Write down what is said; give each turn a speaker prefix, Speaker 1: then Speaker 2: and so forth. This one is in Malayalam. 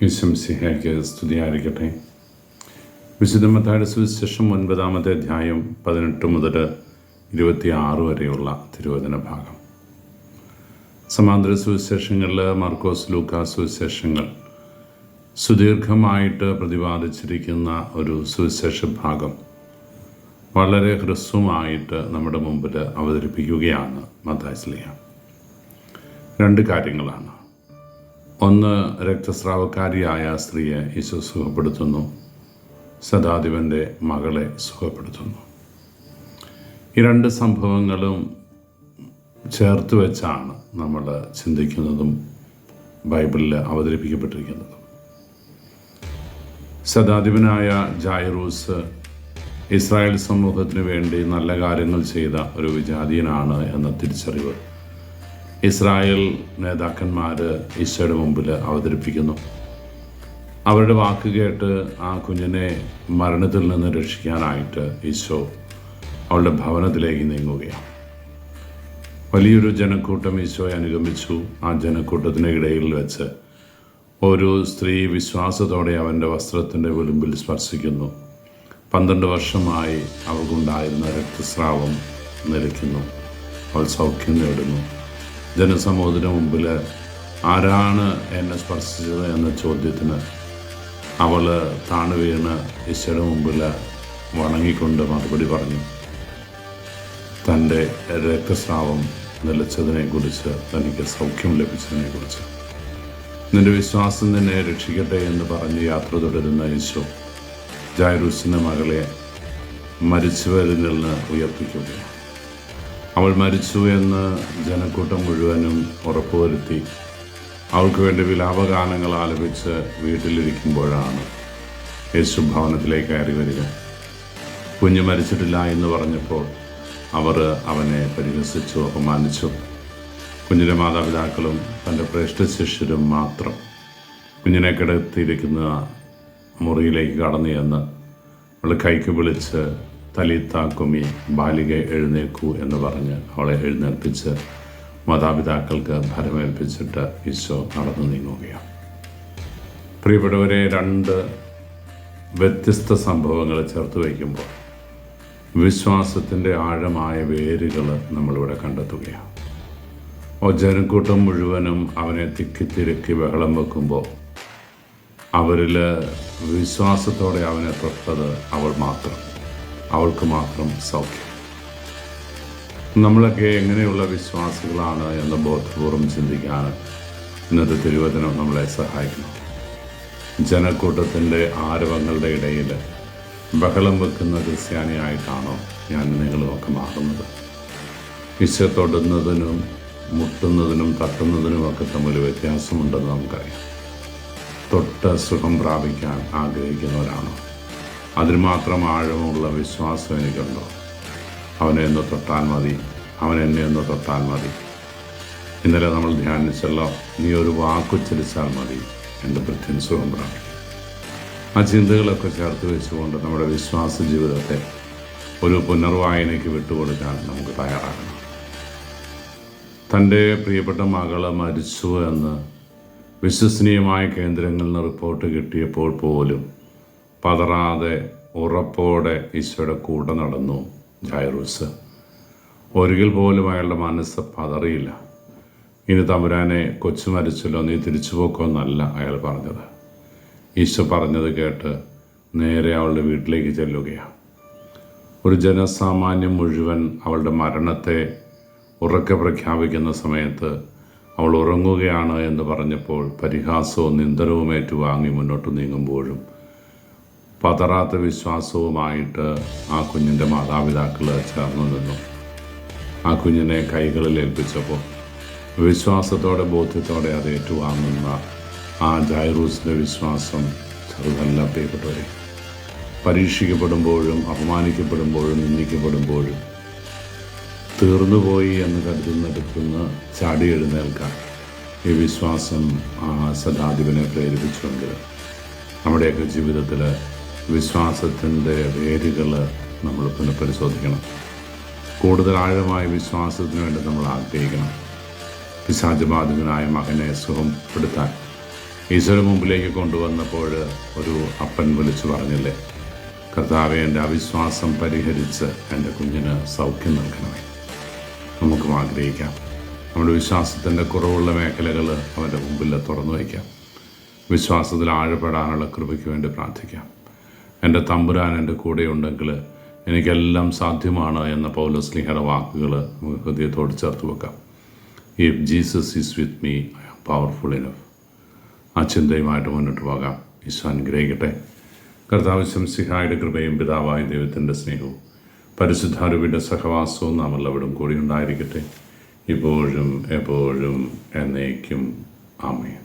Speaker 1: ഈശോമിശിഹായ്ക്ക് സ്തുതിയായിരിക്കട്ടെ. വിശുദ്ധ മത്തായിയുടെ സുവിശേഷം 9-ാമത്തെ അധ്യായം 18 മുതൽ 26 വരെയുള്ള തിരുവചന ഭാഗം. സമാന്തര സുവിശേഷങ്ങളിൽ മാർക്കോസ്, ലൂക്കാസ് സുവിശേഷങ്ങൾ സുദീർഘമായിട്ട് പ്രതിപാദിച്ചിരിക്കുന്ന ഒരു സുവിശേഷ ഭാഗം വളരെ ഹ്രസ്വമായിട്ട് നമ്മുടെ മുമ്പിൽ അവതരിപ്പിക്കുകയാണ് മത്തായി ശ്ലീഹ. രണ്ട് കാര്യങ്ങളാണ്. ഒന്ന്, രക്തസ്രാവക്കാരിയായ സ്ത്രീയെ യേശു സുഖപ്പെടുത്തുന്നു, ശതാധിപൻ്റെ മകളെ സുഖപ്പെടുത്തുന്നു. ഈ രണ്ട് സംഭവങ്ങളും ചേർത്ത് വെച്ചാണ് നമ്മൾ ചിന്തിക്കുന്നതും ബൈബിളിൽ അവതരിപ്പിക്കപ്പെട്ടിരിക്കുന്നതും. ശതാധിപനായ ജായിറൂസ് ഇസ്രായേൽ സമൂഹത്തിന് വേണ്ടി നല്ല കാര്യങ്ങൾ ചെയ്ത ഒരു വിജാതീയനാണ് എന്ന തിരിച്ചറിവ് ഇസ്രായേൽ നേതാക്കന്മാർ ഈശോയുടെ മുമ്പിൽ അവതരിപ്പിക്കുന്നു. അവരുടെ വാക്ക് കേട്ട് ആ കുഞ്ഞിനെ മരണത്തിൽ നിന്ന് രക്ഷിക്കാനായിട്ട് ഈശോ അവളുടെ ഭവനത്തിലേക്ക് നീങ്ങുകയാണ്. വലിയൊരു ജനക്കൂട്ടം ഈശോയെ അനുഗമിച്ചു. ആ ജനക്കൂട്ടത്തിൻ്റെ ഇടയിൽ വെച്ച് ഒരു സ്ത്രീ വിശ്വാസത്തോടെ അവൻ്റെ വസ്ത്രത്തിൻ്റെ വിളിമ്പിൽ സ്പർശിക്കുന്നു. 12 വർഷമായി അവൾക്കുണ്ടായിരുന്ന രക്തസ്രാവം നിലയ്ക്കുന്നു. അവൾ സൗഖ്യം നേടുന്നു. ജനസമൂഹത്തിന് മുമ്പിൽ ആരാണ് എന്നെ സ്പർശിച്ചത് എന്ന ചോദ്യത്തിന് അവൾ താണു വീണ് ഈശോയുടെ മുമ്പിൽ വണങ്ങിക്കൊണ്ട് മറുപടി പറഞ്ഞു. തൻ്റെ രക്തസ്രാവം നിലച്ചതിനെക്കുറിച്ച്, തനിക്ക് സൗഖ്യം ലഭിച്ചതിനെക്കുറിച്ച്. നിൻ്റെ വിശ്വാസം നിന്നെ രക്ഷിക്കട്ടെ എന്ന് പറഞ്ഞ് യാത്ര തുടരുന്ന ഈശോ ജായിറൂസിൻ്റെ മകളെ മരിച്ചവരിൽ നിന്ന് ഉയർപ്പിക്കുകയാണ്. അവൾ മരിച്ചു എന്ന് ജനക്കൂട്ടം മുഴുവനും ഉറപ്പുവരുത്തി അവൾക്ക് വേണ്ടി വിലാപഗാനങ്ങൾ ആലപിച്ച് വീട്ടിലിരിക്കുമ്പോഴാണ് യേശു ഭവനത്തിലേക്ക് കയറി വരിക. കുഞ്ഞ് മരിച്ചിട്ടില്ല എന്ന് പറഞ്ഞപ്പോൾ അവർ അവനെ പരിഹസിച്ചു, അപമാനിച്ചു. കുഞ്ഞിൻ്റെ മാതാപിതാക്കളും തൻ്റെ ശ്രേഷ്ഠ ശിഷ്യരും മാത്രം കുഞ്ഞിനെ കിടത്തിയിരിക്കുന്ന മുറിയിലേക്ക് കടന്നു ചെന്ന് അവളെ കൈക്ക് വിളിച്ച് തലീത്ത കുമി, ബാലിക എഴുന്നേക്കൂ എന്ന് പറഞ്ഞ് അവളെ എഴുന്നേൽപ്പിച്ച് മാതാപിതാക്കൾക്ക് ഭരമേൽപ്പിച്ചിട്ട് ഈശോ നടന്നു നീങ്ങുകയാണ്. പ്രിയപ്പെട്ടവരെ, രണ്ട് വ്യത്യസ്ത സംഭവങ്ങൾ ചേർത്ത് വയ്ക്കുമ്പോൾ വിശ്വാസത്തിൻ്റെ ആഴമായ വേരുകൾ നമ്മളിവിടെ കണ്ടെത്തുകയാണ്. ജനക്കൂട്ടം മുഴുവനും അവനെ തിക്കിത്തിരക്കി ബഹളം വെക്കുമ്പോൾ അവരിൽ വിശ്വാസത്തോടെ അവനെ തൊട്ടത് അവൾക്ക് മാത്രം സൗഖ്യം. നമ്മളൊക്കെ എങ്ങനെയുള്ള വിശ്വാസികളാണ് എന്ന് ബോധപൂർവം ചിന്തിക്കാൻ ഇന്നത്തെ തിരുവചനം നമ്മളെ സഹായിക്കണം. ജനക്കൂട്ടത്തിൻ്റെ ആരവങ്ങളുടെ ഇടയിൽ ബഹളം വെക്കുന്ന ക്രിസ്ത്യാനിയായിട്ടാണോ നിങ്ങളുമൊക്കെ മാറുന്നത്? ഈശോ തൊടുന്നതിനും മുട്ടുന്നതിനും തട്ടുന്നതിനുമൊക്കെ തമ്മിൽ വ്യത്യാസമുണ്ടെന്ന് നമുക്കറിയാം. തൊട്ട് സുഖം പ്രാപിക്കാൻ ആഗ്രഹിക്കുന്നവരാണോ? അതിന് മാത്രം ആഴമുള്ള വിശ്വാസം എനിക്കുണ്ടോ? അവനെ ഒന്ന് തൊട്ടാൽ മതി, അവൻ എന്നെ ഒന്ന് തൊട്ടാൽ മതി. ഇന്നലെ നമ്മൾ ധ്യാനിച്ചല്ലോ, നീ ഒരു വാക്കുച്ചരിച്ചാൽ മതി, എൻ്റെ ഭൃത്യൻ സുഖം പ്രാപിക്കും. ആ ചിന്തകളൊക്കെ ചേർത്ത് വെച്ചുകൊണ്ട് നമ്മുടെ വിശ്വാസ ജീവിതത്തെ ഒരു പുനർവായനയ്ക്ക് വിട്ടുകൊടുക്കാൻ നമുക്ക് തയ്യാറാകണം. തൻ്റെ പ്രിയപ്പെട്ട മകള് മരിച്ചു എന്ന് വിശ്വസനീയമായ കേന്ദ്രങ്ങളിൽ നിന്ന് റിപ്പോർട്ട് കിട്ടിയപ്പോൾ പോലും പതറാതെ ഉറപ്പോടെ ഈശോയുടെ കൂടെ നടന്നു ജായിറൂസ്. ഒരിക്കൽ പോലും അയാളുടെ മനസ്സ് പതറിയില്ല. ഇനി തമ്പുരാനെ, കൊച്ചു മരിച്ചല്ലോ, നീ തിരിച്ചു പോക്കോന്നല്ല അയാൾ പറഞ്ഞത്. ഈശോ പറഞ്ഞത് കേട്ട് നേരെ അവളുടെ വീട്ടിലേക്ക് ചെല്ലുകയാണ്. ഒരു ജനസാമാന്യം മുഴുവൻ അവളുടെ മരണത്തെ ഉറക്കെ പ്രഖ്യാപിക്കുന്ന സമയത്ത് അവൾ ഉറങ്ങുകയാണ് എന്ന് പറഞ്ഞപ്പോൾ പരിഹാസവും നിന്ദനവും ഏറ്റുവാങ്ങി മുന്നോട്ട് നീങ്ങുമ്പോഴും പതറാത്ത വിശ്വാസവുമായിട്ട് ആ കുഞ്ഞിൻ്റെ മാതാപിതാക്കൾ ചേർന്ന് നിന്നു. ആ കുഞ്ഞിനെ കൈകളിൽ ഏൽപ്പിച്ചപ്പോൾ വിശ്വാസത്തോടെ, ബോധ്യത്തോടെ അത് ഏറ്റുവാങ്ങുന്ന ആ ജായിറൂസിൻ്റെ വിശ്വാസം ചെറുതല്ല. പ്രിയപ്പെട്ടവരെ, പരീക്ഷിക്കപ്പെടുമ്പോഴും അപമാനിക്കപ്പെടുമ്പോഴും നിന്ദിക്കപ്പെടുമ്പോഴും തീർന്നുപോയി എന്ന് കരുതുന്നിടത്തുനിന്ന് ചാടി എഴുന്നേൽക്കാൻ ഈ വിശ്വാസം ശതാധിപനെ പ്രേരിപ്പിച്ചുകൊണ്ട് നമ്മുടെയൊക്കെ ജീവിതത്തിൽ വിശ്വാസത്തിൻ്റെ വേരുകൾ നമ്മൾ പുനഃപരിശോധിക്കണം. കൂടുതൽ ആഴമായ വിശ്വാസത്തിന് വേണ്ടി നമ്മൾ ആഗ്രഹിക്കണം. പിശാചബാധിതനായ മകനെ സുഖപ്പെടുത്താൻ ഈശോയുടെ മുമ്പിലേക്ക് കൊണ്ടുവന്നപ്പോൾ ഒരു അപ്പൻ വിളിച്ചു പറഞ്ഞില്ലേ, കർത്താവെ, എൻ്റെ അവിശ്വാസം പരിഹരിച്ച് എൻ്റെ കുഞ്ഞിന് സൗഖ്യം നൽകണമേ. നമുക്കും ആഗ്രഹിക്കാം. നമ്മുടെ വിശ്വാസത്തിൻ്റെ കുറവുള്ള മേഖലകൾ അവൻ്റെ മുമ്പിൽ തുറന്നു വയ്ക്കാം. വിശ്വാസത്തിൽ ആഴപ്പെടാനുള്ള കൃപയ്ക്ക് വേണ്ടി പ്രാർത്ഥിക്കാം. എൻ്റെ തമ്പുരാൻ എൻ്റെ കൂടെയുണ്ടെങ്കിൽ എനിക്കെല്ലാം സാധ്യമാണ് എന്ന പൗലോസ്ലീഹയുടെ വാക്കുകൾ നമുക്ക് ഹൃദയത്തോട് ചേർത്ത് വെക്കാം. If Jesus is with me, I am powerful enough. ആ ചിന്തയുമായിട്ട് മുന്നോട്ട് പോകാം. ഈശോ അനുഗ്രഹിക്കട്ടെ. കർത്താവ് ശംസിഹായുടെ കൃപയും പിതാവായ ദൈവത്തിൻ്റെ സ്നേഹവും പരിശുദ്ധാരൂപിയുടെ സഹവാസവും നാം എല്ലാവരും കൂടി ഉണ്ടായിരിക്കട്ടെ, ഇപ്പോഴും എപ്പോഴും എന്നേക്കും. ആമേൻ.